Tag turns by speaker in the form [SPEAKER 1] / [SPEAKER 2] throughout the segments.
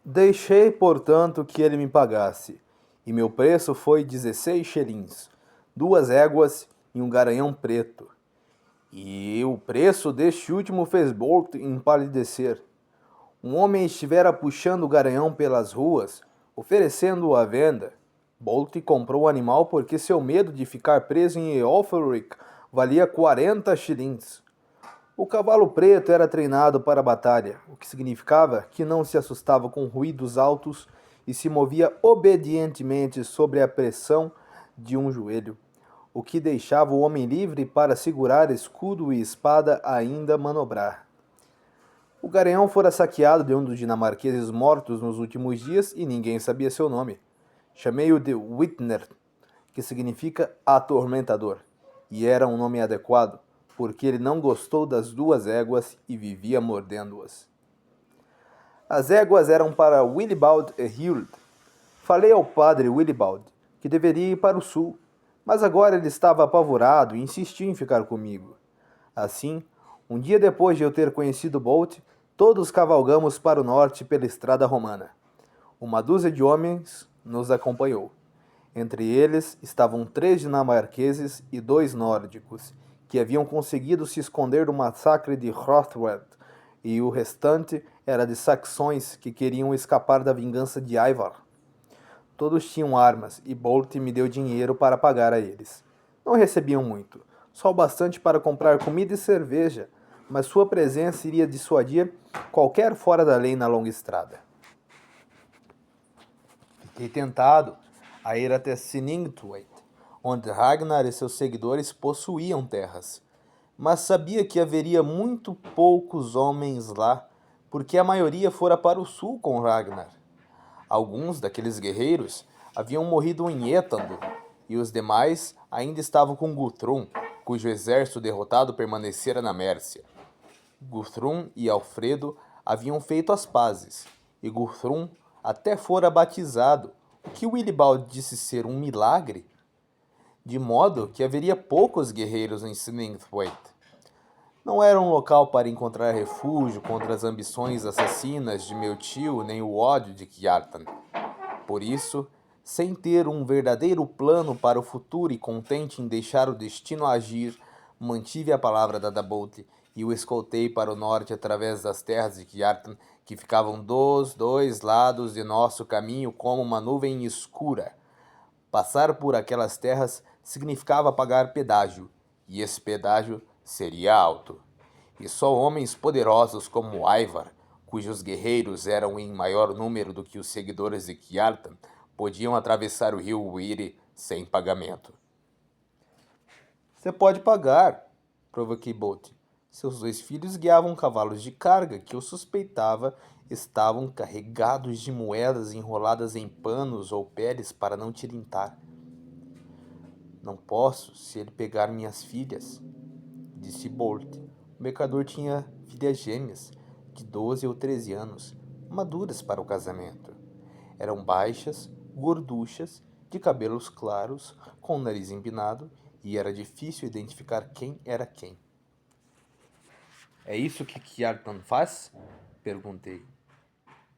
[SPEAKER 1] Deixei, portanto, que ele me pagasse, e meu preço foi 16 xelins, 2 éguas e um garanhão preto. E o preço deste último fez Bolt empalidecer. Um homem estivera puxando o garanhão pelas ruas, oferecendo-o à venda. Bolt comprou o animal porque seu medo de ficar preso em Eothric valia 40 xilins. O cavalo preto era treinado para a batalha, o que significava que não se assustava com ruídos altos e se movia obedientemente sobre a pressão de um joelho, o que deixava o homem livre para segurar escudo e espada ainda manobrar. O Garanhão fora saqueado de um dos dinamarqueses mortos nos últimos dias e ninguém sabia seu nome. Chamei-o de Whitner, que significa atormentador, e era um nome adequado, porque ele não gostou das 2 éguas e vivia mordendo-as. As éguas eram para Willibald e Hild. Falei ao padre Willibald que deveria ir para o sul, mas agora ele estava apavorado e insistiu em ficar comigo. Assim, um dia depois de eu ter conhecido Bolt, todos cavalgamos para o norte pela estrada romana. Uma dúzia de homens nos acompanhou. Entre eles estavam 3 dinamarqueses e 2 nórdicos, que haviam conseguido se esconder do massacre de Hrothgar, e o restante era de saxões que queriam escapar da vingança de Ivar. Todos tinham armas e Bolt me deu dinheiro para pagar a eles. Não recebiam muito, só o bastante para comprar comida e cerveja, mas sua presença iria dissuadir qualquer fora da lei na longa estrada. Fiquei tentado a ir até Siningthwaite, onde Ragnar e seus seguidores possuíam terras, mas sabia que haveria muito poucos homens lá, porque a maioria fora para o sul com Ragnar. Alguns daqueles guerreiros haviam morrido em Ethandul, e os demais ainda estavam com Guthrum, cujo exército derrotado permanecera na Mércia. Guthrum e Alfredo haviam feito as pazes, e Guthrum até fora batizado, o que Willibald disse ser um milagre, de modo que haveria poucos guerreiros em Sningthwaite. Não era um local para encontrar refúgio contra as ambições assassinas de meu tio nem o ódio de Kjartan. Por isso, sem ter um verdadeiro plano para o futuro e contente em deixar o destino agir, mantive a palavra da Dabolt e o escoltei para o norte através das terras de Kjartan, que ficavam dos 2 lados de nosso caminho como uma nuvem escura. Passar por aquelas terras significava pagar pedágio, e esse pedágio seria alto. E só homens poderosos como Ivar, cujos guerreiros eram em maior número do que os seguidores de Kjartan, podiam atravessar o rio Wiri sem pagamento. Você pode pagar, provoquei Bolt. Seus 2 filhos guiavam cavalos de carga que eu suspeitava estavam carregados de moedas enroladas em panos ou peles para não tilintar. Não posso se ele pegar minhas filhas, disse Bolt. O mercador tinha filhas gêmeas, de 12 ou 13 anos, maduras para o casamento. Eram baixas, gorduchas, de cabelos claros, com o nariz empinado, e era difícil identificar quem era quem. É isso que Kjartan faz? Perguntei.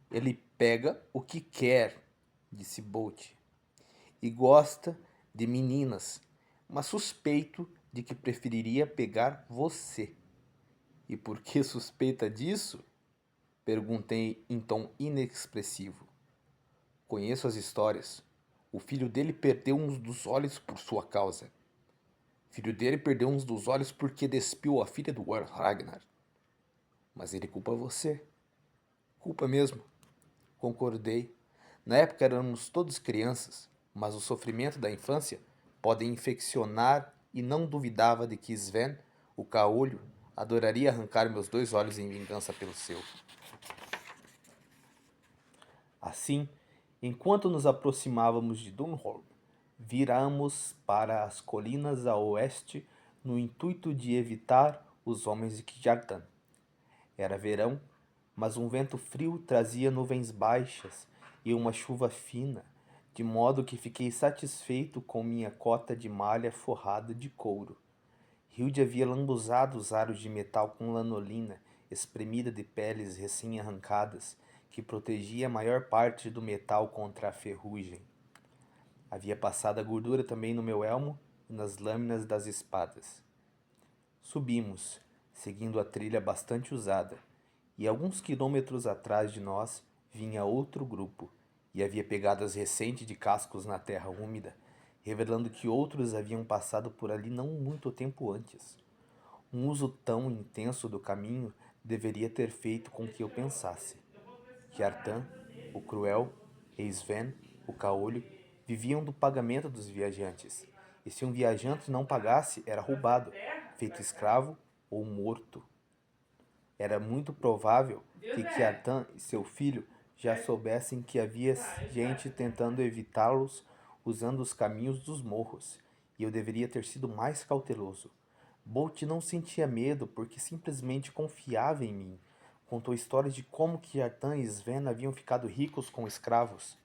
[SPEAKER 1] Ele pega o que quer, disse Bolt, e gosta de meninas, mas suspeito de que preferiria pegar você. E por que suspeita disso? Perguntei em tom inexpressivo. Conheço as histórias. O filho dele perdeu um dos olhos por sua causa. O filho dele perdeu um dos olhos porque despiu a filha do War Ragnar. Mas ele culpa você. Culpa mesmo. Concordei. Na época éramos todos crianças, mas o sofrimento da infância pode infeccionar e não duvidava de que Sven, o caolho, adoraria arrancar meus 2 olhos em vingança pelo seu. Assim, enquanto nos aproximávamos de Dunholm, viramos para as colinas a oeste no intuito de evitar os homens de Kjartan. Era verão, mas um vento frio trazia nuvens baixas e uma chuva fina, de modo que fiquei satisfeito com minha cota de malha forrada de couro. Hilde havia lambuzado os aros de metal com lanolina, espremida de peles recém-arrancadas, que protegia a maior parte do metal contra a ferrugem. Havia passado a gordura também no meu elmo e nas lâminas das espadas. Subimos, seguindo a trilha bastante usada, e alguns quilômetros atrás de nós vinha outro grupo, e havia pegadas recentes de cascos na terra úmida, revelando que outros haviam passado por ali não muito tempo antes. Um uso tão intenso do caminho deveria ter feito com que eu pensasse que Artan, o Cruel, e Sven, o Caolho, viviam do pagamento dos viajantes, e se um viajante não pagasse, era roubado, feito escravo ou morto. Era muito provável que Kiartan e seu filho já soubessem que havia gente tentando evitá-los usando os caminhos dos morros, e eu deveria ter sido mais cauteloso. Bolt não sentia medo porque simplesmente confiava em mim. Contou histórias de como Kiartan e Sven haviam ficado ricos com escravos.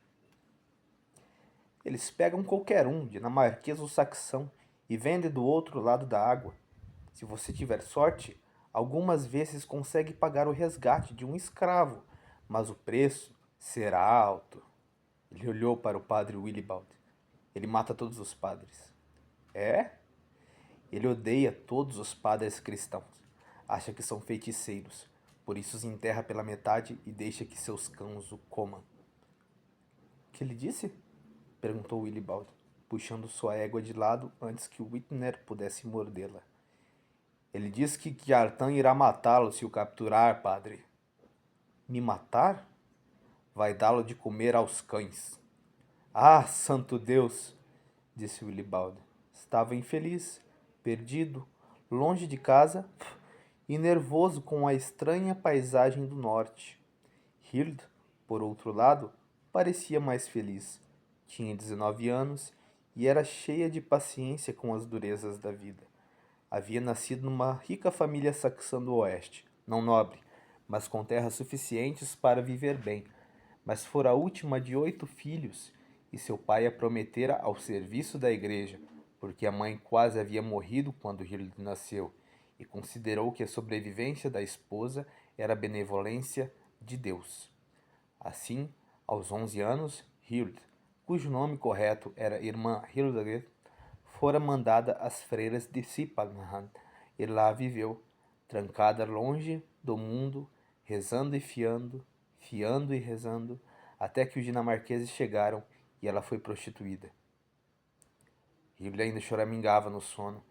[SPEAKER 1] Eles pegam qualquer um, dinamarquês ou saxão, e vendem do outro lado da água. Se você tiver sorte, algumas vezes consegue pagar o resgate de um escravo, mas o preço será alto. Ele olhou para o padre Willibald. Ele mata todos os padres. É? Ele odeia todos os padres cristãos. Acha que são feiticeiros. Por isso os enterra pela metade e deixa que seus cães o comam. O que ele disse? Perguntou Willibald, puxando sua égua de lado antes que Whitner pudesse mordê-la. Ele diz que Kiartan irá matá-lo se o capturar, padre. Me matar? Vai dá-lo de comer aos cães. Ah, santo Deus! Disse Willibald. Estava infeliz, perdido, longe de casa e nervoso com a estranha paisagem do norte. Hild, por outro lado, parecia mais feliz. Tinha 19 anos e era cheia de paciência com as durezas da vida. Havia nascido numa rica família saxã do oeste, não nobre, mas com terras suficientes para viver bem. Mas fora a última de 8 filhos, e seu pai a prometera ao serviço da igreja, porque a mãe quase havia morrido quando Hild nasceu, e considerou que a sobrevivência da esposa era a benevolência de Deus. Assim, aos 11 anos, Hild, cujo nome correto era Irmã Hildegard, fora mandada às freiras de Sipalhan, e lá viveu, trancada longe do mundo, rezando e fiando, fiando e rezando, até que os dinamarqueses chegaram e ela foi prostituída. Hilda ainda choramingava no sono,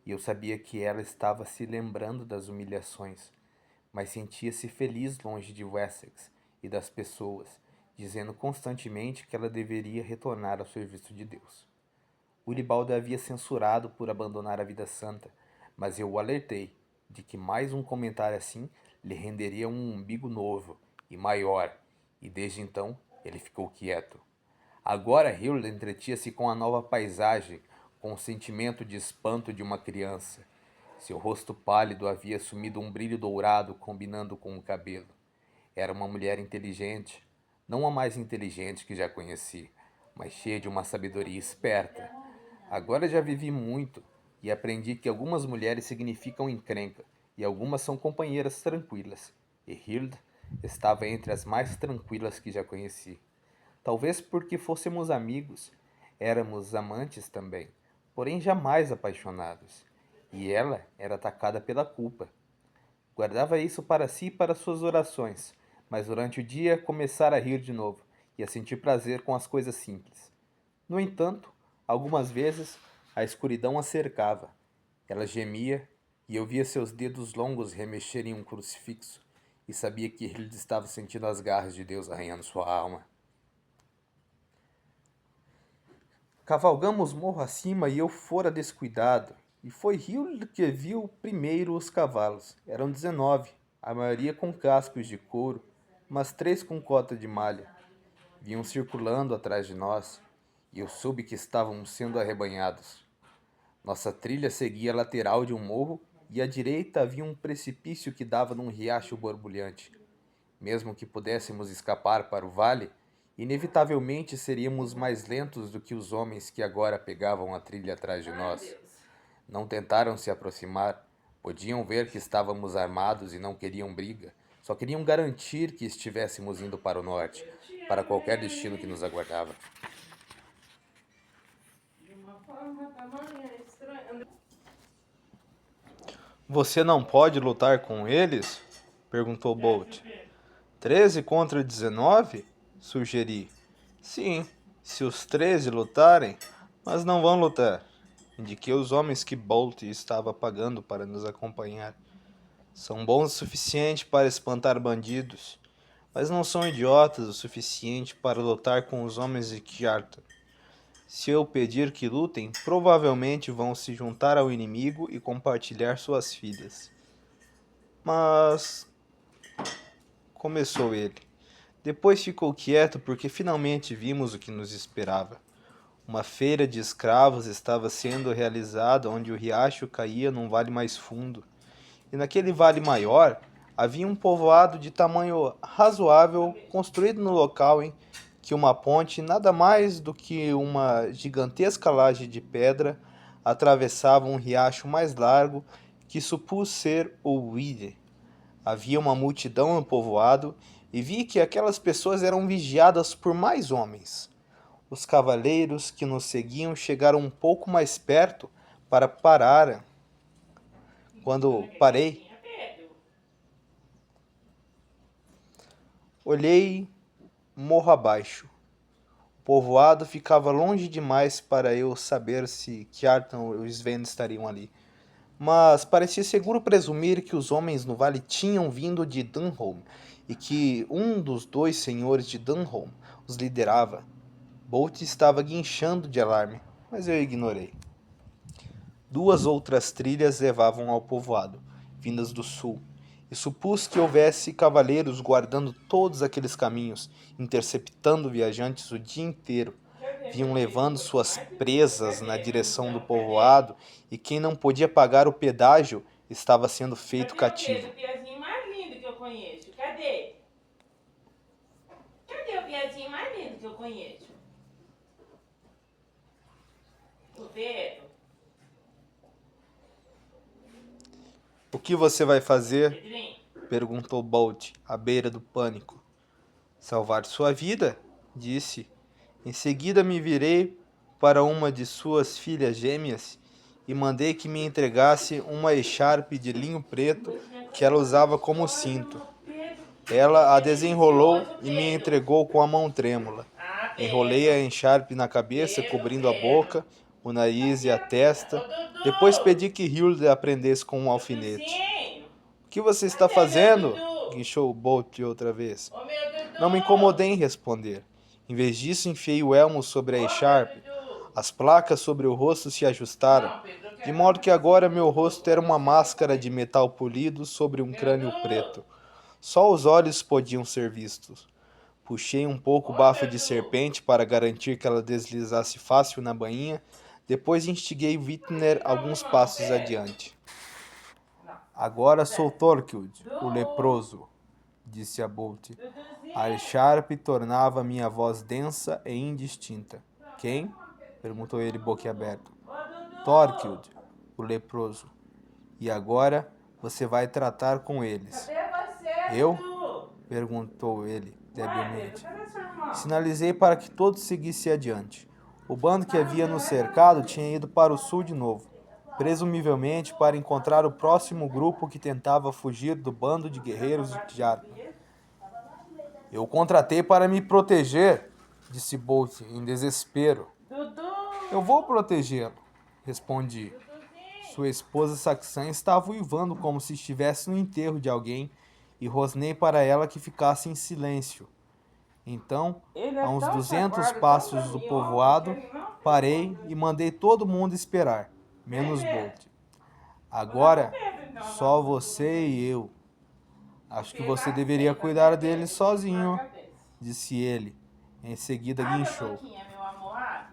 [SPEAKER 1] e eu sabia que ela estava se lembrando das humilhações, mas sentia-se feliz longe de Wessex e das pessoas, dizendo constantemente que ela deveria retornar ao serviço de Deus. Willibald a havia censurado por abandonar a vida santa, mas eu o alertei de que mais um comentário assim lhe renderia um umbigo novo e maior, e desde então ele ficou quieto. Agora Hilda entretinha-se com a nova paisagem, com o sentimento de espanto de uma criança. Seu rosto pálido havia assumido um brilho dourado combinando com o cabelo. Era uma mulher inteligente, não a mais inteligente que já conheci, mas cheia de uma sabedoria esperta. Agora já vivi muito e aprendi que algumas mulheres significam encrenca e algumas são companheiras tranquilas, e Hild estava entre as mais tranquilas que já conheci. Talvez porque fôssemos amigos, éramos amantes também, porém jamais apaixonados, e ela era atacada pela culpa. Guardava isso para si e para suas orações, mas durante o dia começara a rir de novo e a sentir prazer com as coisas simples. No entanto, algumas vezes a escuridão a cercava. Ela gemia e eu via seus dedos longos remexerem em um crucifixo e sabia que ele estava sentindo as garras de Deus arranhando sua alma. Cavalgamos morro acima e eu fora descuidado, e foi Hilde que viu primeiro os cavalos. Eram 19, a maioria com cascos de couro, mas 3 com cota de malha. Vinham circulando atrás de nós, e eu soube que estávamos sendo arrebanhados. Nossa trilha seguia a lateral de um morro, e à direita havia um precipício que dava num riacho borbulhante. Mesmo que pudéssemos escapar para o vale, inevitavelmente seríamos mais lentos do que os homens que agora pegavam a trilha atrás de nós. Não tentaram se aproximar, podiam ver que estávamos armados e não queriam briga, Só queriam garantir que estivéssemos indo para o norte, para qualquer destino que nos aguardava. Você não pode lutar com eles? Perguntou Bolt. 13 contra 19? Sugeri. Sim, se os 13 lutarem, mas não vão lutar. Indiquei os homens que Bolt estava pagando para nos acompanhar. São bons o suficiente para espantar bandidos, mas não são idiotas o suficiente para lutar com os homens de Kjartan. Se eu pedir que lutem, provavelmente vão se juntar ao inimigo e compartilhar suas filhas. Mas... começou ele. Depois ficou quieto porque finalmente vimos o que nos esperava. Uma feira de escravos estava sendo realizada onde o riacho caía num vale mais fundo. E naquele vale maior havia um povoado de tamanho razoável construído no local em que uma ponte, nada mais do que uma gigantesca laje de pedra, atravessava um riacho mais largo que supus ser o Wide. Havia uma multidão no povoado e vi que aquelas pessoas eram vigiadas por mais homens. Os cavaleiros que nos seguiam chegaram um pouco mais perto para parar. Quando parei, olhei morro abaixo. O povoado ficava longe demais para eu saber se Kjartan e Sven estariam ali. Mas parecia seguro presumir que os homens no vale tinham vindo de Dunholm e que um dos dois senhores de Dunholm os liderava. Bolt estava guinchando de alarme, mas eu ignorei. 2 outras trilhas levavam ao povoado, vindas do sul, e supus que houvesse cavaleiros guardando todos aqueles caminhos, interceptando viajantes o dia inteiro. Vinham levando suas presas na direção do povoado, e quem não podia pagar o pedágio estava sendo feito cativo.
[SPEAKER 2] Cadê o piazinho mais lindo que eu conheço? Cadê? Cadê o piazinho mais lindo que eu conheço? O Pedro?
[SPEAKER 1] O que você vai fazer?
[SPEAKER 2] Pedrinho?
[SPEAKER 1] Perguntou Bolt, à beira do pânico. Salvar sua vida, disse. Em seguida me virei para uma de suas filhas gêmeas e mandei que me entregasse uma echarpe de linho preto que ela usava como cinto. Ela a desenrolou e me entregou com a mão trêmula. Enrolei a echarpe na cabeça, cobrindo a boca, o nariz e a testa. Depois pedi que Hilde a prendesse com um alfinete. O que você está fazendo? Guinchou Bolt outra vez. Não me incomodei em responder. Em vez disso, enfiei o elmo sobre a echarpe. As placas sobre o rosto se ajustaram, de modo que agora meu rosto era uma máscara de metal polido sobre um crânio preto. Só os olhos podiam ser vistos. Puxei um pouco o bafo de serpente para garantir que ela deslizasse fácil na bainha. Depois instiguei Wittner alguns passos adiante. Agora sou Thorkild, o leproso, disse a Bolt. A echarpe tornava minha voz densa e indistinta. Quem? Perguntou ele boquiaberto. Thorkild, o leproso. E agora você vai tratar com eles. Eu? Perguntou ele debilmente. Sinalizei para que todos seguissem adiante. O bando que havia nos cercado tinha ido para o sul de novo, presumivelmente para encontrar o próximo grupo que tentava fugir do bando de guerreiros de Kjartan. Eu o contratei para me proteger, disse Bolt em desespero. Eu vou protegê-lo, respondi. Sua esposa saxã estava uivando como se estivesse no enterro de alguém e rosnei para ela que ficasse em silêncio. Então, a uns 200 passos do povoado, parei e mandei todo mundo esperar, menos Bolt. Agora, só você e eu. Acho que você deveria cuidar dele sozinho, disse ele. Em seguida guinchou.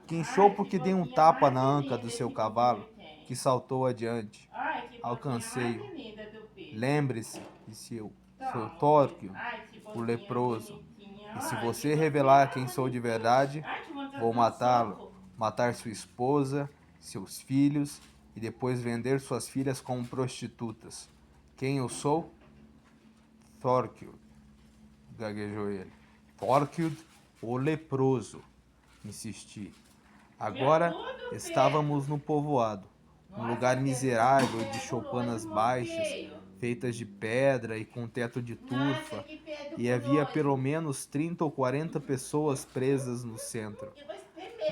[SPEAKER 1] Guinchou porque dei um tapa na anca do seu cavalo, que saltou adiante. Alcancei-o. Lembre-se, disse eu, sou Thorkild, o leproso. E se você revelar quem sou de verdade, vou matá-lo, matar sua esposa, seus filhos e depois vender suas filhas como prostitutas. Quem eu sou? Thorkild, gaguejou ele. Thorkild, o leproso, insisti. Agora estávamos no povoado, um lugar miserável de choupanas baixas, feitas de pedra e com teto de turfa, e havia pelo menos 30 ou 40 pessoas presas no centro.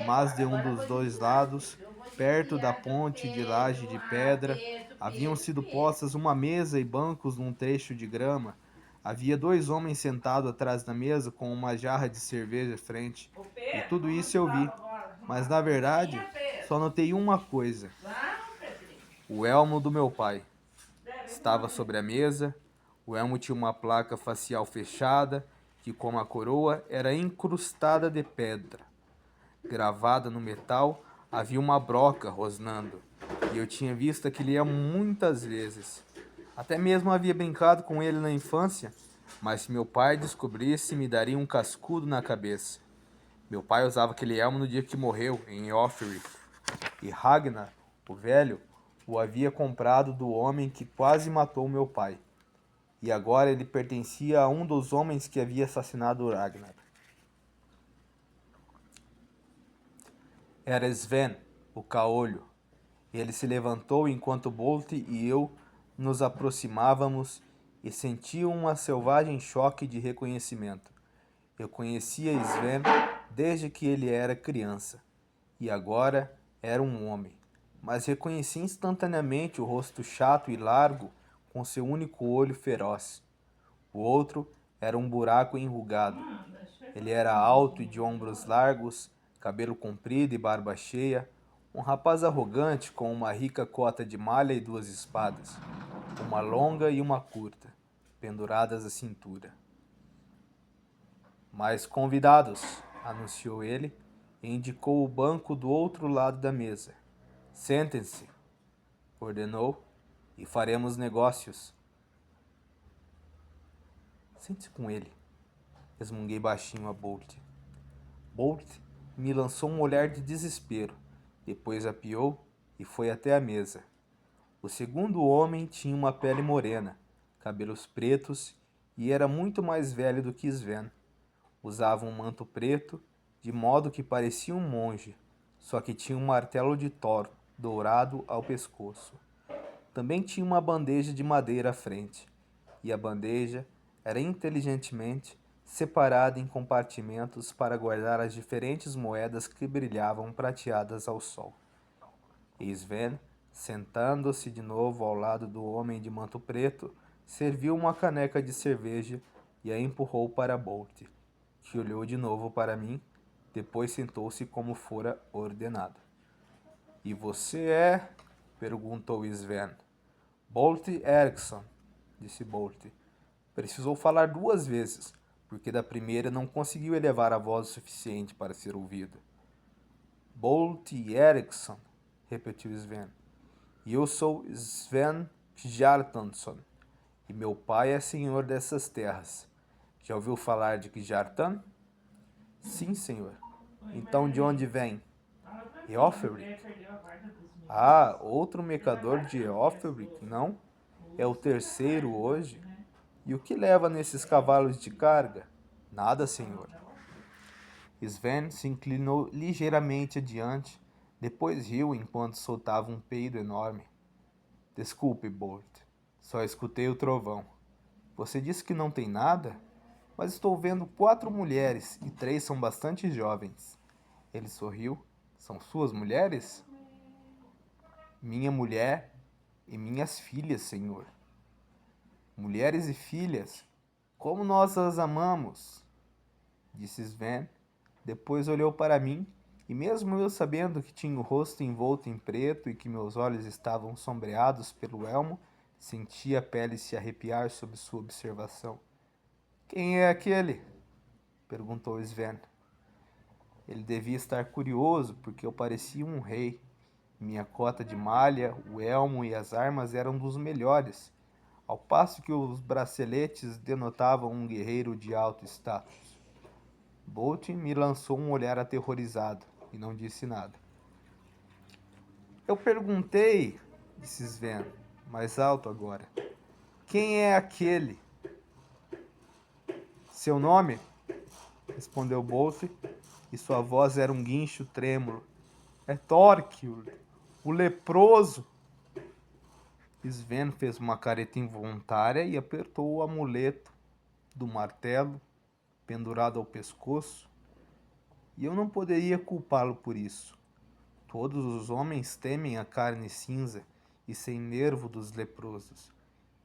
[SPEAKER 1] Mas de um dos dois lados, perto da ponte de laje de pedra, haviam sido postas uma mesa e bancos num trecho de grama. Havia dois homens sentados atrás da mesa com uma jarra de cerveja à frente. E tudo isso eu vi. Mas na verdade, só notei uma coisa: o elmo do meu pai. Estava sobre a mesa. O elmo tinha uma placa facial fechada, que, como a coroa, era incrustada de pedra. Gravada no metal, havia uma broca rosnando, e eu tinha visto aquele elmo muitas vezes. Até mesmo havia brincado com ele na infância, mas se meu pai descobrisse, me daria um cascudo na cabeça. Meu pai usava aquele elmo no dia que morreu, em Joffrey, e Ragnar, o velho, o havia comprado do homem que quase matou meu pai. E agora ele pertencia a um dos homens que havia assassinado Ragnar. Era Sven, o caolho. Ele se levantou enquanto Bolt e eu nos aproximávamos e senti um selvagem choque de reconhecimento. Eu conhecia Sven desde que ele era criança, e agora era um homem. Mas reconheci instantaneamente o rosto chato e largo com seu único olho feroz. O outro era um buraco enrugado. Ele era alto e de ombros largos, cabelo comprido e barba cheia, um rapaz arrogante com uma rica cota de malha e duas espadas, uma longa e uma curta, penduradas à cintura. Mais convidados, anunciou ele, e indicou o banco do outro lado da mesa. Sentem-se, ordenou, e faremos negócios. Sente-se com ele, resmunguei baixinho a Bolt. Bolt me lançou um olhar de desespero, depois apiou e foi até a mesa. O segundo homem tinha uma pele morena, cabelos pretos e era muito mais velho do que Sven. Usava um manto preto, de modo que parecia um monge, só que tinha um martelo de Thor dourado ao pescoço. Também tinha uma bandeja de madeira à frente, e a bandeja era inteligentemente separada em compartimentos para guardar as diferentes moedas que brilhavam prateadas ao sol. E Sven, sentando-se de novo ao lado do homem de manto preto, serviu uma caneca de cerveja e a empurrou para Bolt, que olhou de novo para mim, depois sentou-se como fora ordenado. E você é? Perguntou Sven. Bolt Eriksson, disse Bolt. Precisou falar duas vezes, porque da primeira não conseguiu elevar a voz o suficiente para ser ouvido. Bolt Eriksson, repetiu Sven. E eu sou Sven Kjartansson, e meu pai é senhor dessas terras. Já ouviu falar de Kjartan? Sim, senhor. Então de onde vem? Eoferwick. Ah, outro mercador de Eoferwick, não? É o terceiro hoje. E o que leva nesses cavalos de carga? Nada, senhor. Sven se inclinou ligeiramente adiante, depois riu enquanto soltava um peido enorme. Desculpe, Bolt. Só escutei o trovão. Você disse que não tem nada? Mas estou vendo 4 mulheres e 3 são bastante jovens. Ele sorriu. São suas mulheres? Minha mulher e minhas filhas, senhor. Mulheres e filhas, como nós as amamos, disse Sven. Depois olhou para mim, e mesmo eu sabendo que tinha o rosto envolto em preto e que meus olhos estavam sombreados pelo elmo, senti a pele se arrepiar sob sua observação. Quem é aquele? Perguntou Sven. Ele devia estar curioso, porque eu parecia um rei. Minha cota de malha, o elmo e as armas eram dos melhores, ao passo que os braceletes denotavam um guerreiro de alto status. Bolt me lançou um olhar aterrorizado e não disse nada. Eu perguntei, disse Sven, mais alto agora. Quem é aquele? Seu nome? Respondeu Bolt, e sua voz era um guincho trêmulo. É Thorkild, o leproso. Sven fez uma careta involuntária e apertou o amuleto do martelo pendurado ao pescoço, e eu não poderia culpá-lo por isso. Todos os homens temem a carne cinza e sem nervo dos leprosos,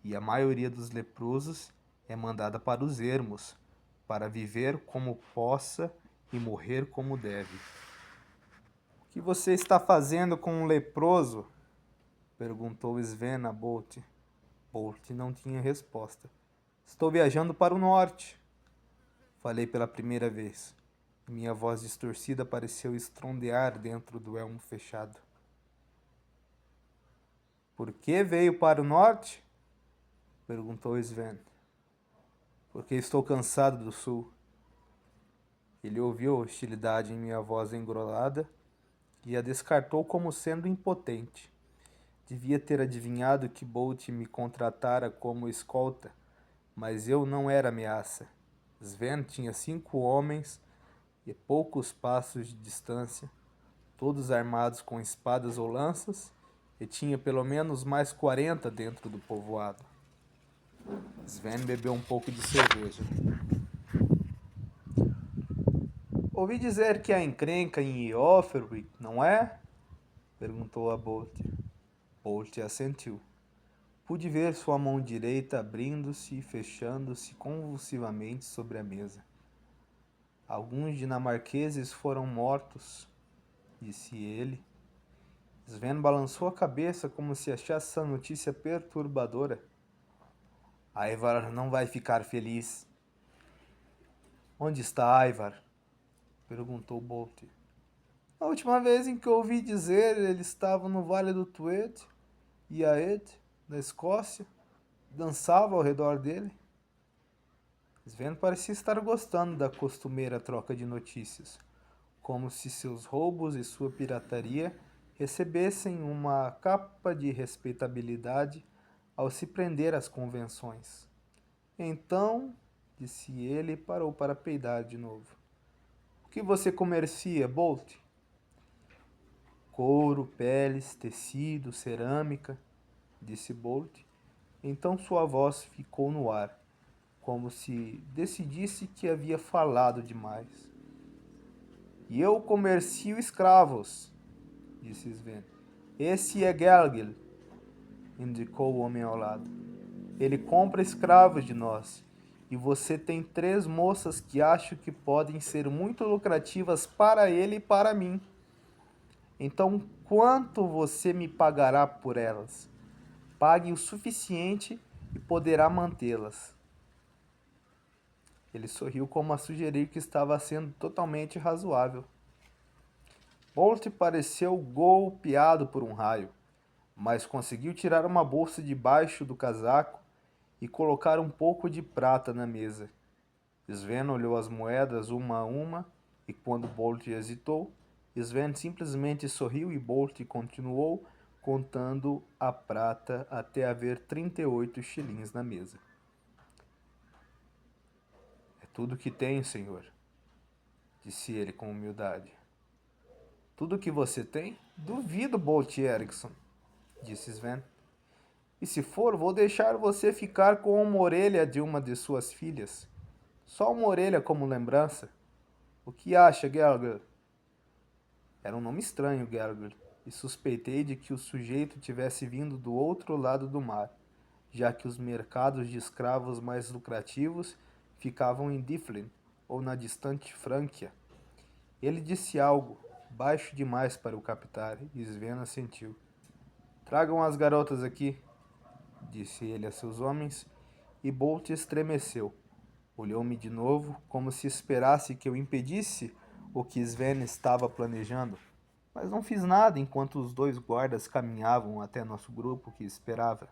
[SPEAKER 1] e a maioria dos leprosos é mandada para os ermos, para viver como possa e morrer como deve. O que você está fazendo com um leproso? Perguntou Sven a Bolt. Bolt não tinha resposta. Estou viajando para o norte. Falei pela primeira vez. Minha voz distorcida pareceu estrondear dentro do elmo fechado. Por que veio para o norte? Perguntou Sven. Porque estou cansado do sul. Ele ouviu a hostilidade em minha voz engrolada e a descartou como sendo impotente. Devia ter adivinhado que Bolt me contratara como escolta, mas eu não era ameaça. Sven tinha 5 homens e poucos passos de distância, todos armados com espadas ou lanças, e tinha pelo menos mais 40 dentro do povoado. Sven bebeu um pouco de cerveja. Ouvi dizer que há encrenca em Iofferwick, não é? Perguntou a Bolt. Bolt assentiu. Pude ver sua mão direita abrindo-se e fechando-se convulsivamente sobre a mesa. Alguns dinamarqueses foram mortos, disse ele. Sven balançou a cabeça como se achasse essa notícia perturbadora. Ivar não vai ficar feliz. Onde está Ivar? Perguntou Bolt. A última vez em que ouvi dizer, ele estava no Vale do Tweed e Aed, na Escócia, dançava ao redor dele. Sven parecia estar gostando da costumeira troca de notícias, como se seus roubos e sua pirataria recebessem uma capa de respeitabilidade ao se prender às convenções. Então, disse ele e parou para peidar de novo. O que você comercia, Bolt? Couro, peles, tecido, cerâmica, disse Bolt. Então sua voz ficou no ar, como se decidisse que havia falado demais. E eu comercio escravos, disse Sven. Esse é Gelgil, indicou o homem ao lado. Ele compra escravos de nós, e você tem 3 moças que acho que podem ser muito lucrativas para ele e para mim. Então, quanto você me pagará por elas? Pague o suficiente e poderá mantê-las. Ele sorriu como a sugerir que estava sendo totalmente razoável. Bolt pareceu golpeado por um raio, mas conseguiu tirar uma bolsa debaixo do casaco e colocar um pouco de prata na mesa. Sven olhou as moedas uma a uma e quando Bolt hesitou, Sven simplesmente sorriu e Bolt continuou contando a prata até haver 38 shillings na mesa. É tudo que tenho, senhor, disse ele com humildade. Tudo que você tem? Duvido, Bolt Erickson, disse Sven. E se for, vou deixar você ficar com uma orelha de uma de suas filhas. Só uma orelha como lembrança. O que acha, Gelgir? Era um nome estranho, Gelgir, e suspeitei de que o sujeito tivesse vindo do outro lado do mar, já que os mercados de escravos mais lucrativos ficavam em Dyflin ou na distante Frânquia. Ele disse algo, baixo demais para o captar, e Sven assentiu. Tragam as garotas aqui, disse ele a seus homens, e Bolt estremeceu. Olhou-me de novo, como se esperasse que eu impedisse o que Sven estava planejando, mas não fiz nada enquanto os 2 guardas caminhavam até nosso grupo que esperava.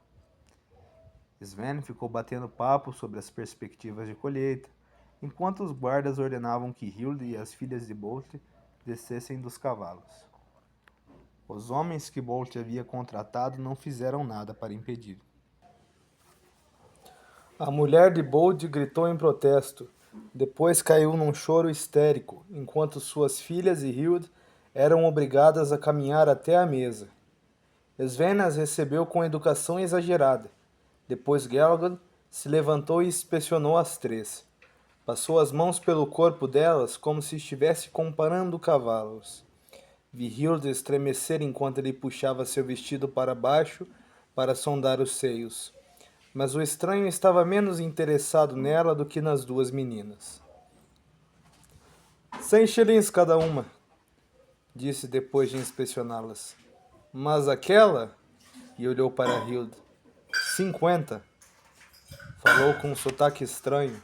[SPEAKER 1] Sven ficou batendo papo sobre as perspectivas de colheita, enquanto os guardas ordenavam que Hilde e as filhas de Bolt descessem dos cavalos. Os homens que Bolt havia contratado não fizeram nada para impedir. A mulher de Bolt gritou em protesto. Depois caiu num choro histérico, enquanto suas filhas e Hild eram obrigadas a caminhar até a mesa. Sven as recebeu com educação exagerada. Depois Gelgud se levantou e inspecionou as três. Passou as mãos pelo corpo delas como se estivesse comparando cavalos. Vi Hild estremecer enquanto ele puxava seu vestido para baixo para sondar os seios. Mas o estranho estava menos interessado nela do que nas duas meninas. 100 shillings cada uma, disse depois de inspecioná-las. Mas aquela, e olhou para Hild, 50. Falou com um sotaque estranho.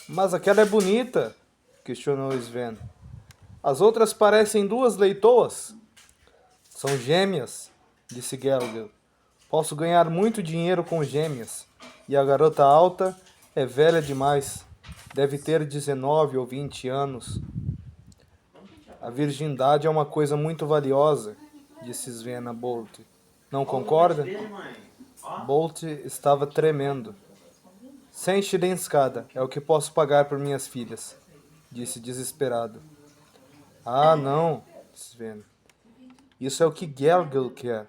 [SPEAKER 1] Mas aquela é bonita, questionou Sven. As outras parecem duas leitoas. São gêmeas, disse Gelgud. Posso ganhar muito dinheiro com gêmeas. E a garota alta é velha demais. Deve ter 19 ou 20 anos. A virgindade é uma coisa muito valiosa, disse Sven a Bolt. Não concorda? Bolt estava tremendo. 100 shillings cada é o que posso pagar por minhas filhas, disse desesperado. Ah, não, Sven. Isso é o que Gelgud quer.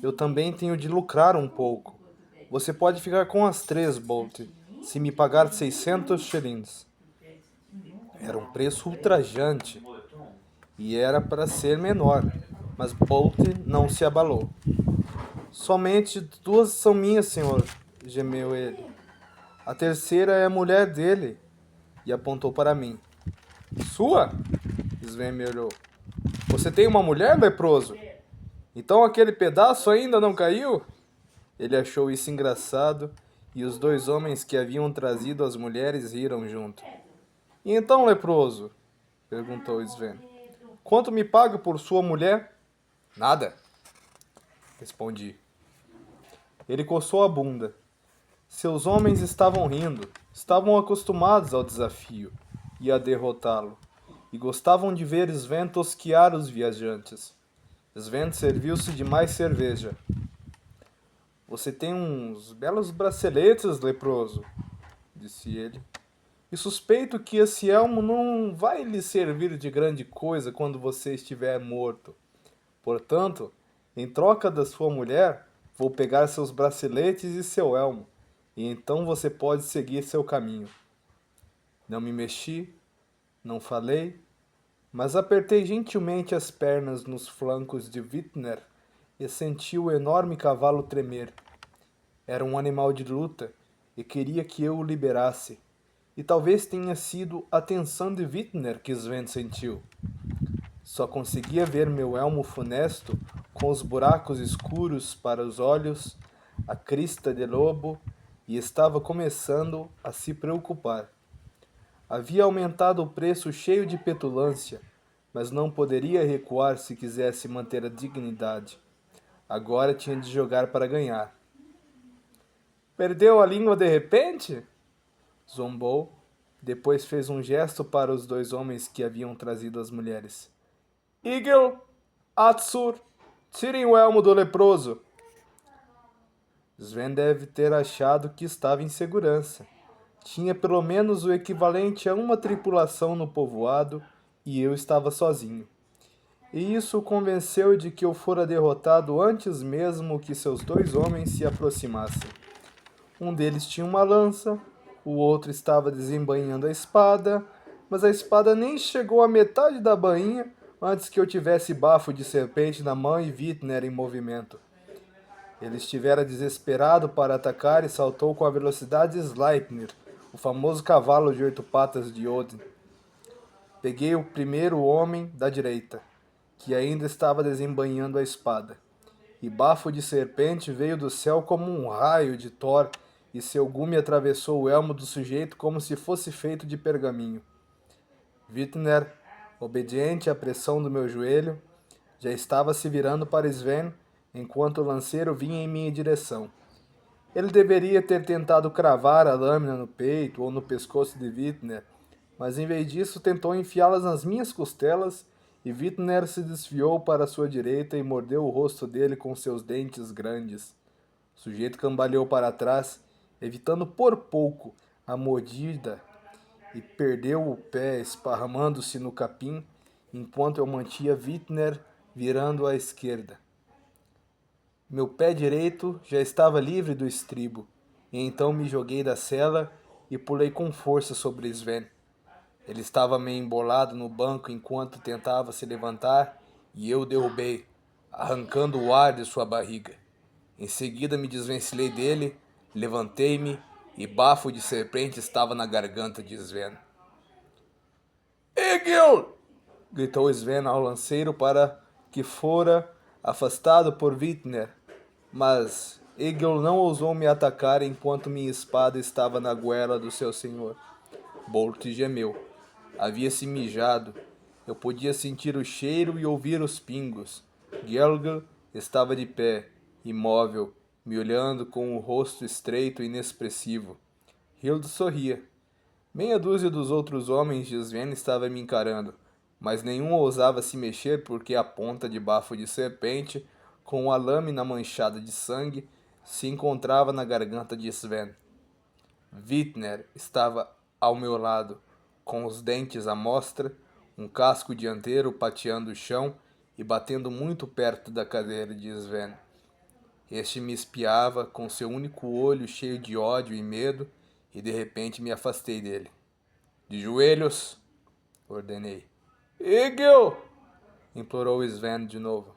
[SPEAKER 1] Eu também tenho de lucrar um pouco. Você pode ficar com as três, Bolt, se me pagar 600 shillings. Era um preço ultrajante e era para ser menor, mas Bolt não se abalou. Somente duas são minhas, senhor, gemeu ele. A terceira é a mulher dele, e apontou para mim. Sua? Sven me olhou. Você tem uma mulher, leproso? Então aquele pedaço ainda não caiu? Ele achou isso engraçado, e os dois homens que haviam trazido as mulheres riram junto. E então, leproso? Perguntou Sven. Quanto me paga por sua mulher? Nada, respondi. Ele coçou a bunda. Seus homens estavam rindo, estavam acostumados ao desafio e a derrotá-lo, e gostavam de ver Sven tosquiar os viajantes. Sven serviu-se de mais cerveja. Você tem uns belos braceletes, leproso, disse ele. E suspeito que esse elmo não vai lhe servir de grande coisa quando você estiver morto. Portanto, em troca da sua mulher, vou pegar seus braceletes e seu elmo, e então você pode seguir seu caminho. Não me mexi, não falei, mas apertei gentilmente as pernas nos flancos de Witner e senti o enorme cavalo tremer. Era um animal de luta e queria que eu o liberasse. E talvez tenha sido a tensão de Witner que Sven sentiu. Só conseguia ver meu elmo funesto, com os buracos escuros para os olhos, a crista de lobo, e estava começando a se preocupar. Havia aumentado o preço cheio de petulância, mas não poderia recuar se quisesse manter a dignidade. Agora tinha de jogar para ganhar. Perdeu a língua de repente? Zombou. Depois fez um gesto para os dois homens que haviam trazido as mulheres. Igel, Atsur, tirem o elmo do leproso. Sven deve ter achado que estava em segurança. Tinha pelo menos o equivalente a uma tripulação no povoado e eu estava sozinho. E isso o convenceu de que eu fora derrotado antes mesmo que seus dois homens se aproximassem. Um deles tinha uma lança, o outro estava desembainhando a espada, mas a espada nem chegou à metade da bainha antes que eu tivesse bafo de serpente na mão e Witner em movimento. Ele estivera desesperado para atacar e saltou com a velocidade de Sleipnir, o famoso cavalo de 8 patas de Odin. Peguei o primeiro homem da direita, que ainda estava desembainhando a espada, e bafo de serpente veio do céu como um raio de Thor, e seu gume atravessou o elmo do sujeito como se fosse feito de pergaminho. Witner, obediente à pressão do meu joelho, já estava se virando para Sven, enquanto o lanceiro vinha em minha direção. Ele deveria ter tentado cravar a lâmina no peito ou no pescoço de Witner, mas em vez disso tentou enfiá-las nas minhas costelas e Witner se desviou para sua direita e mordeu o rosto dele com seus dentes grandes. O sujeito cambaleou para trás, evitando por pouco, a mordida e perdeu o pé esparramando-se no capim, enquanto eu mantinha Wittner virando à esquerda. Meu pé direito já estava livre do estribo, e então me joguei da sela e pulei com força sobre Sven. Ele estava meio embolado no banco enquanto tentava se levantar, e eu derrubei, arrancando o ar de sua barriga. Em seguida me desvencilhei dele, levantei-me e bafo de serpente estava na garganta de Sven. Egil! Gritou Sven ao lanceiro para que fora afastado por Wittner, mas Egil não ousou me atacar enquanto minha espada estava na goela do seu senhor. Bolt gemeu. Havia-se mijado. Eu podia sentir o cheiro e ouvir os pingos. Gelgel estava de pé, imóvel, me olhando com o rosto estreito e inexpressivo. Hild sorria. Meia dúzia dos outros homens de Sven estava me encarando, mas nenhum ousava se mexer porque a ponta de bafo de serpente, com a lâmina manchada de sangue, se encontrava na garganta de Sven. Wittner estava ao meu lado, com os dentes à mostra, um casco dianteiro pateando o chão e batendo muito perto da cadeira de Sven. Este me espiava com seu único olho cheio de ódio e medo, e de repente me afastei dele. De joelhos, ordenei. Egil! Implorou Sven de novo.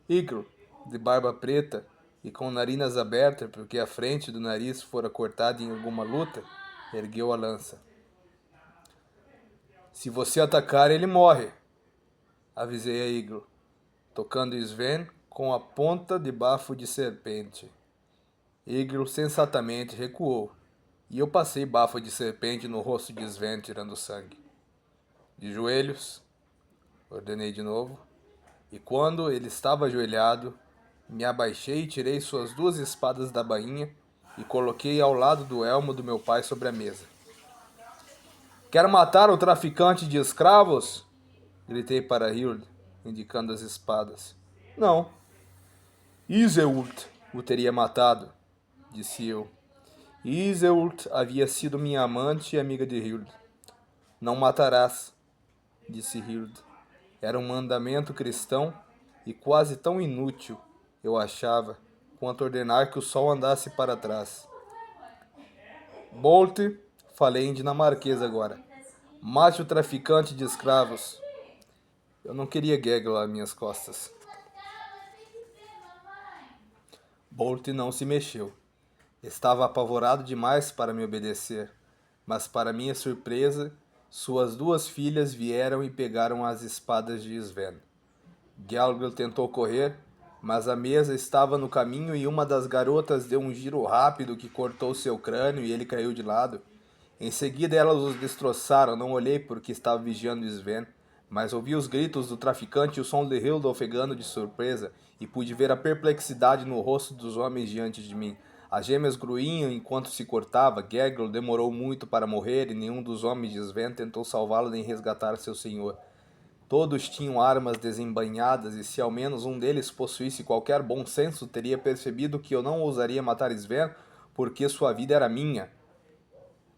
[SPEAKER 1] Egil, de barba preta e com narinas abertas porque a frente do nariz fora cortada em alguma luta, ergueu a lança. Se você atacar, ele morre, avisei a Egil, tocando Sven com a ponta de bafo de serpente. Egil sensatamente recuou, e eu passei bafo de serpente no rosto de Sven, tirando sangue. De joelhos, ordenei de novo, e quando ele estava ajoelhado, me abaixei e tirei suas duas espadas da bainha e coloquei ao lado do elmo do meu pai sobre a mesa. Quer matar o traficante de escravos? Gritei para Hild, indicando as espadas. Não. Iseult o teria matado, disse eu. Iseult havia sido minha amante e amiga de Hild. Não matarás, disse Hild. Era um mandamento cristão e quase tão inútil, eu achava, quanto ordenar que o sol andasse para trás. Bolt, falei em dinamarquês agora. Mate o traficante de escravos. Eu não queria Gegel às minhas costas. Bolt não se mexeu. Estava apavorado demais para me obedecer, mas para minha surpresa, suas duas filhas vieram e pegaram as espadas de Sven. Gelgel tentou correr, mas a mesa estava no caminho e uma das garotas deu um giro rápido que cortou seu crânio e ele caiu de lado. Em seguida elas os destroçaram. Não olhei porque estava vigiando Sven, mas ouvi os gritos do traficante e o som de Hilda ofegando de surpresa, e pude ver a perplexidade no rosto dos homens diante de mim. As gêmeas gruíam enquanto se cortava. Gegel demorou muito para morrer e nenhum dos homens de Sven tentou salvá-lo nem resgatar seu senhor. Todos tinham armas desembainhadas e se ao menos um deles possuísse qualquer bom senso, teria percebido que eu não ousaria matar Sven porque sua vida era minha.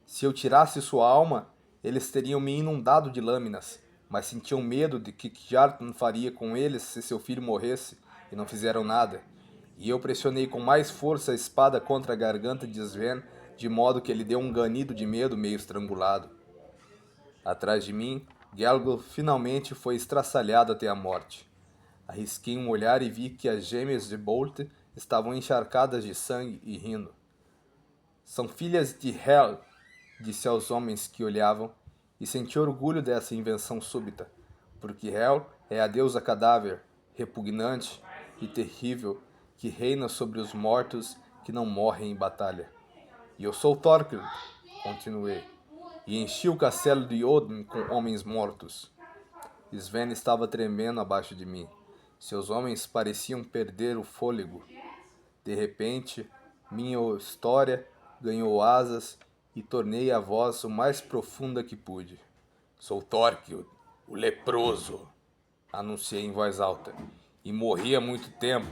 [SPEAKER 1] Se eu tirasse sua alma, eles teriam me inundado de lâminas, mas sentiam medo de que Kjartan faria com eles se seu filho morresse, e não fizeram nada. E eu pressionei com mais força a espada contra a garganta de Sven, de modo que ele deu um ganido de medo meio estrangulado. Atrás de mim, Gelgel finalmente foi estraçalhado até a morte. Arrisquei um olhar e vi que as gêmeas de Bolt estavam encharcadas de sangue e rindo. São filhas de Hel, disse aos homens que olhavam, e senti orgulho dessa invenção súbita, porque Hel é a deusa cadáver, repugnante e terrível, que reina sobre os mortos que não morrem em batalha. E eu sou Thorkild, continuei, e enchi o castelo de Odin com homens mortos. Sven estava tremendo abaixo de mim. Seus homens pareciam perder o fôlego. De repente, minha história ganhou asas e tornei a voz o mais profunda que pude. Sou Thorkild, o leproso, anunciei em voz alta, e morri há muito tempo.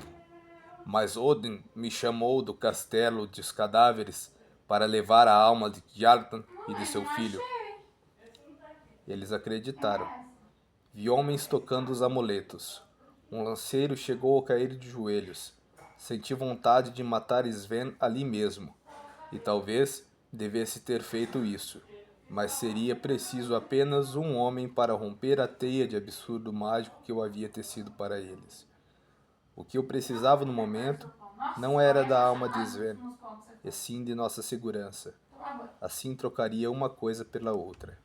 [SPEAKER 1] Mas Odin me chamou do castelo dos cadáveres para levar a alma de Kjartan e de seu filho. Eles acreditaram. Vi homens tocando os amuletos. Um lanceiro chegou a cair de joelhos. Senti vontade de matar Sven ali mesmo, e talvez devesse ter feito isso, mas seria preciso apenas um homem para romper a teia de absurdo mágico que eu havia tecido para eles. O que eu precisava no momento não era da alma de Sven, e sim de nossa segurança. Assim trocaria uma coisa pela outra.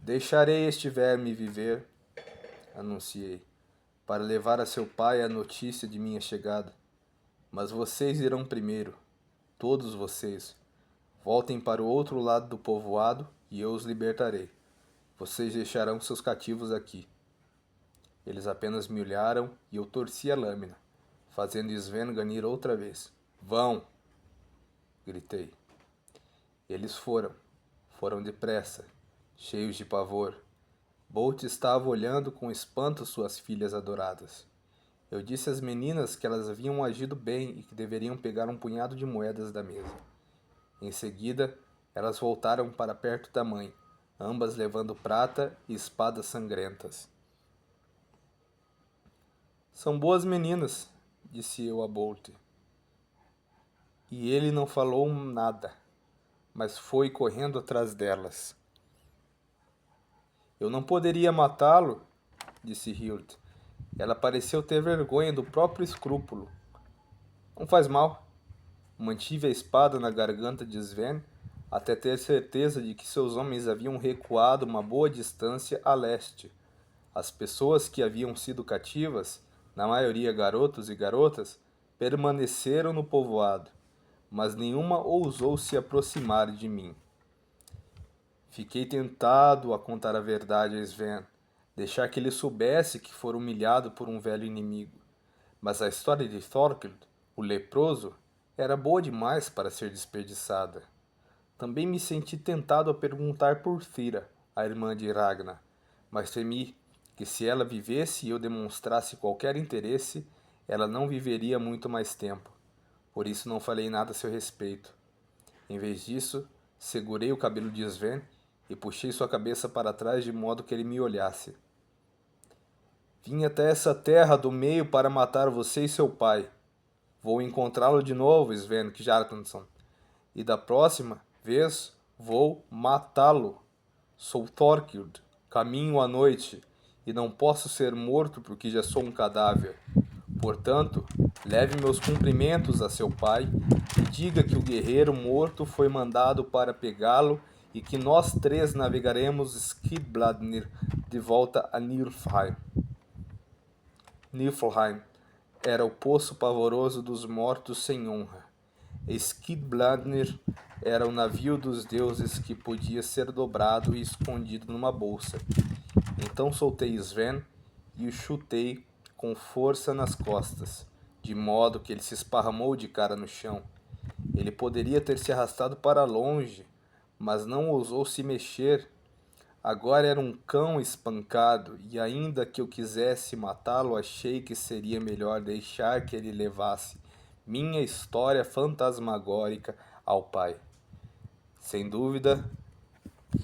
[SPEAKER 1] Deixarei este verme viver, anunciei, para levar a seu pai a notícia de minha chegada. Mas vocês irão primeiro, todos vocês. Voltem para o outro lado do povoado e eu os libertarei. Vocês deixarão seus cativos aqui. Eles apenas me olharam e eu torci a lâmina, fazendo Sven ganir outra vez. Vão! Gritei. Eles foram depressa, cheios de pavor. Bolt estava olhando com espanto suas filhas adoradas. Eu disse às meninas que elas haviam agido bem e que deveriam pegar um punhado de moedas da mesa. Em seguida, elas voltaram para perto da mãe, ambas levando prata e espadas sangrentas. São boas meninas, disse eu a Bolt. E ele não falou nada, mas foi correndo atrás delas. Eu não poderia matá-lo, disse Hild. Ela pareceu ter vergonha do próprio escrúpulo. Não faz mal. Mantive a espada na garganta de Sven até ter certeza de que seus homens haviam recuado uma boa distância a leste. As pessoas que haviam sido cativas, na maioria garotos e garotas, permaneceram no povoado, mas nenhuma ousou se aproximar de mim. Fiquei tentado a contar a verdade a Sven, deixar que ele soubesse que fora humilhado por um velho inimigo. Mas a história de Thorkild, o leproso, era boa demais para ser desperdiçada. Também me senti tentado a perguntar por Thira, a irmã de Ragnar, mas temi que se ela vivesse e eu demonstrasse qualquer interesse, ela não viveria muito mais tempo. Por isso não falei nada a seu respeito. Em vez disso, segurei o cabelo de Sven e puxei sua cabeça para trás de modo que ele me olhasse. Vim até essa terra do meio para matar você e seu pai. Vou encontrá-lo de novo, Sven Kjartansson. E da próxima vez vou matá-lo. Sou Thorkild, caminho à noite, e não posso ser morto porque já sou um cadáver. Portanto, leve meus cumprimentos a seu pai e diga que o guerreiro morto foi mandado para pegá-lo e que nós três navegaremos Skidbladnir de volta a Niflheim. Niflheim era o poço pavoroso dos mortos sem honra. Skidbladnir era o navio dos deuses que podia ser dobrado e escondido numa bolsa. Então soltei Sven e o chutei com força nas costas, de modo que ele se esparramou de cara no chão. Ele poderia ter se arrastado para longe, mas não ousou se mexer. Agora era um cão espancado, e ainda que eu quisesse matá-lo, achei que seria melhor deixar que ele levasse minha história fantasmagórica ao pai. Sem dúvida,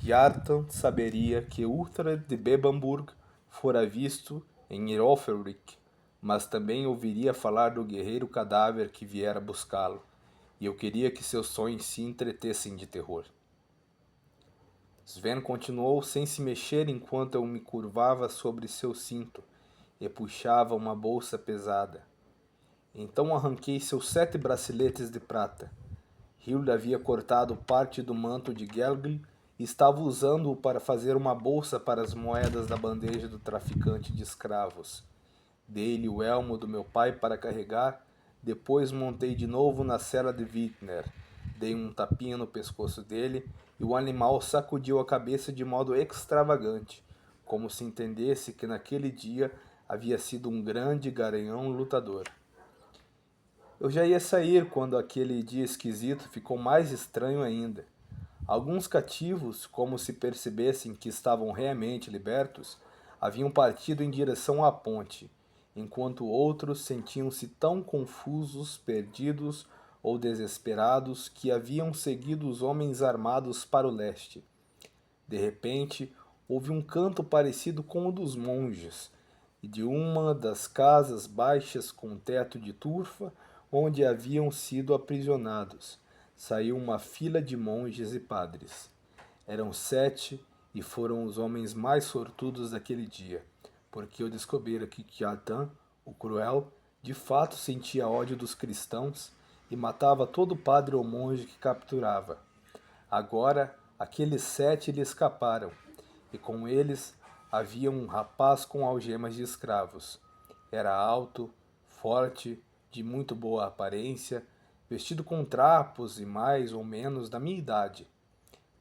[SPEAKER 1] Kjartan saberia que Uhtred de Bebbanburg fora visto em Irofelric, mas também ouviria falar do guerreiro cadáver que viera buscá-lo, e eu queria que seus sonhos se entretessem de terror. Sven continuou sem se mexer enquanto eu me curvava sobre seu cinto e puxava uma bolsa pesada. Então arranquei seus 7 braceletes de prata. Hild havia cortado parte do manto de Gelgil e estava usando-o para fazer uma bolsa para as moedas da bandeja do traficante de escravos. Dei-lhe o elmo do meu pai para carregar, depois montei de novo na sela de Vitner. Dei um tapinha no pescoço dele e o animal sacudiu a cabeça de modo extravagante, como se entendesse que naquele dia havia sido um grande garanhão lutador. Eu já ia sair quando aquele dia esquisito ficou mais estranho ainda. Alguns cativos, como se percebessem que estavam realmente libertos, haviam partido em direção à ponte, enquanto outros sentiam-se tão confusos, perdidos, ou desesperados que haviam seguido os homens armados para o leste. De repente, houve um canto parecido com o dos monges, e de uma das casas baixas com teto de turfa, onde haviam sido aprisionados, saiu uma fila de monges e padres. Eram 7 e foram os homens mais sortudos daquele dia, porque eu descobrira que Kiatan, o cruel, de fato sentia ódio dos cristãos e matava todo padre ou monge que capturava. Agora, aqueles 7 lhe escaparam, e com eles havia um rapaz com algemas de escravos. Era alto, forte, de muito boa aparência, vestido com trapos e mais ou menos da minha idade.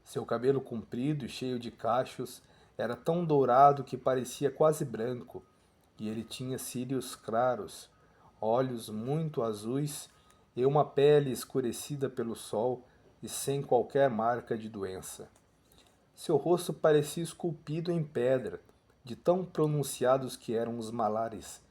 [SPEAKER 1] Seu cabelo comprido e cheio de cachos era tão dourado que parecia quase branco, e ele tinha cílios claros, olhos muito azuis e uma pele escurecida pelo sol e sem qualquer marca de doença. Seu rosto parecia esculpido em pedra, de tão pronunciados que eram os malares.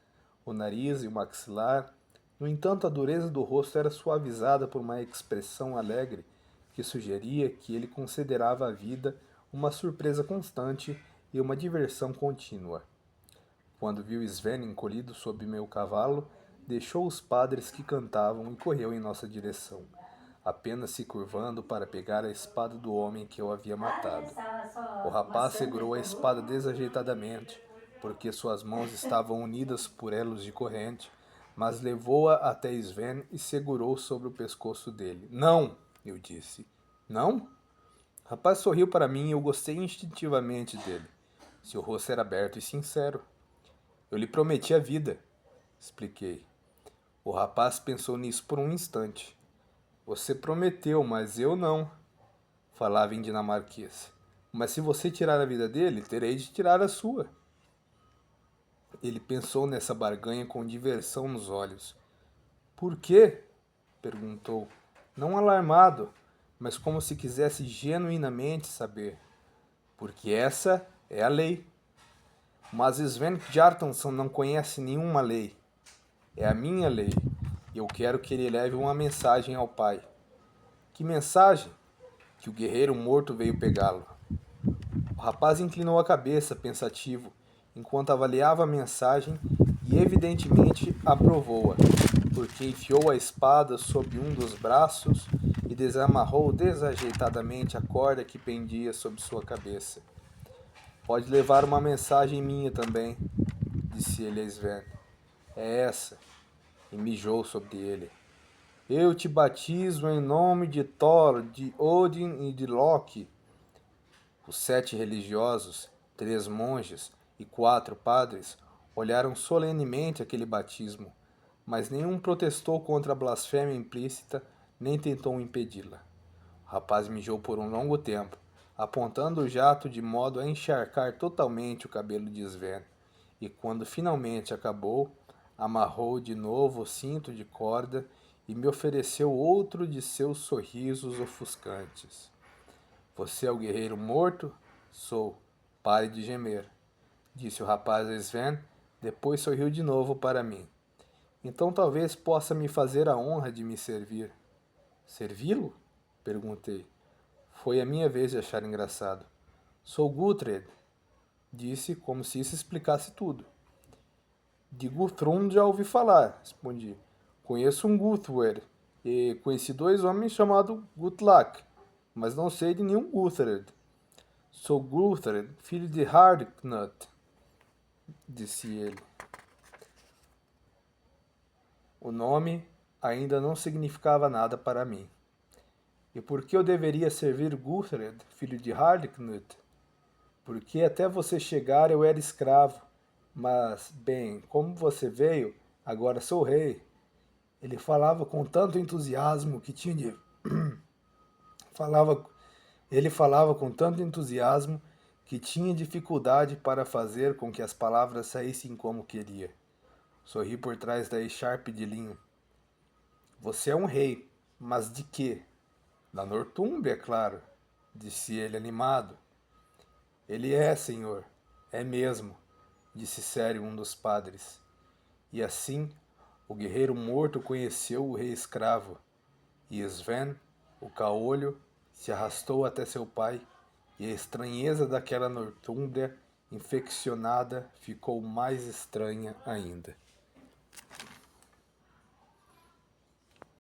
[SPEAKER 1] O nariz e o maxilar, no entanto, a dureza do rosto era suavizada por uma expressão alegre que sugeria que ele considerava a vida uma surpresa constante e uma diversão contínua. Quando viu Sven encolhido sob meu cavalo, deixou os padres que cantavam e correu em nossa direção, apenas se curvando para pegar a espada do homem que eu havia matado. O rapaz segurou a espada desajeitadamente, porque suas mãos estavam unidas por elos de corrente, mas levou-a até Sven e segurou sobre o pescoço dele. Não, eu disse. Não? O rapaz sorriu para mim e eu gostei instintivamente dele. Seu rosto era aberto e sincero. Eu lhe prometi a vida, expliquei. O rapaz pensou nisso por um instante. Você prometeu, mas eu não, falava em dinamarquês. Mas se você tirar a vida dele, terei de tirar a sua. Ele pensou nessa barganha com diversão nos olhos. Por quê? Perguntou, não alarmado, mas como se quisesse genuinamente saber. Porque essa é a lei. Mas Sven Kjartansson não conhece nenhuma lei. É a minha lei. E eu quero que ele leve uma mensagem ao pai. Que mensagem? Que o guerreiro morto veio pegá-lo. O rapaz inclinou a cabeça, pensativo, enquanto avaliava a mensagem e evidentemente aprovou-a, porque enfiou a espada sob um dos braços e desamarrou desajeitadamente a corda que pendia sob sua cabeça. Pode levar uma mensagem minha também, disse ele a Sven. É essa, e mijou sobre ele. Eu te batizo em nome de Thor, de Odin e de Loki. Os 7 religiosos, 3 monges e 4 padres olharam solenemente aquele batismo, mas nenhum protestou contra a blasfêmia implícita, nem tentou impedi-la. O rapaz mijou por um longo tempo, apontando o jato de modo a encharcar totalmente o cabelo de Sven, e quando finalmente acabou, amarrou de novo o cinto de corda e me ofereceu outro de seus sorrisos ofuscantes. Você é o guerreiro morto? Sou. Pare de gemer, disse o rapaz a Sven, depois sorriu de novo para mim. Então talvez possa me fazer a honra de me servir. Servi-lo? Perguntei. Foi a minha vez de achar engraçado. Sou Gutred, disse como se isso explicasse tudo. De Guthrun já ouvi falar, respondi. Conheço um Guthwer e conheci 2 homens chamados Gutlak, mas não sei de nenhum Guthred. Sou Guthred, filho de Hardknut, disse ele. O nome ainda não significava nada para mim. E por que eu deveria servir Guthred, filho de Hardknut? Porque até você chegar eu era escravo, mas, bem, como você veio, agora sou rei. Ele falava com tanto entusiasmo que tinha de... Ele falava com tanto entusiasmo que tinha dificuldade para fazer com que as palavras saíssem como queria. Sorri por trás da echarpe de linho. Você é um rei, mas de quê? Da Northumbria, é claro, disse ele animado. Ele é, senhor, é mesmo, disse sério um dos padres. E assim, o guerreiro morto conheceu o rei escravo. E Sven, o caolho, se arrastou até seu pai, e a estranheza daquela Nortúmbria infeccionada ficou mais estranha ainda.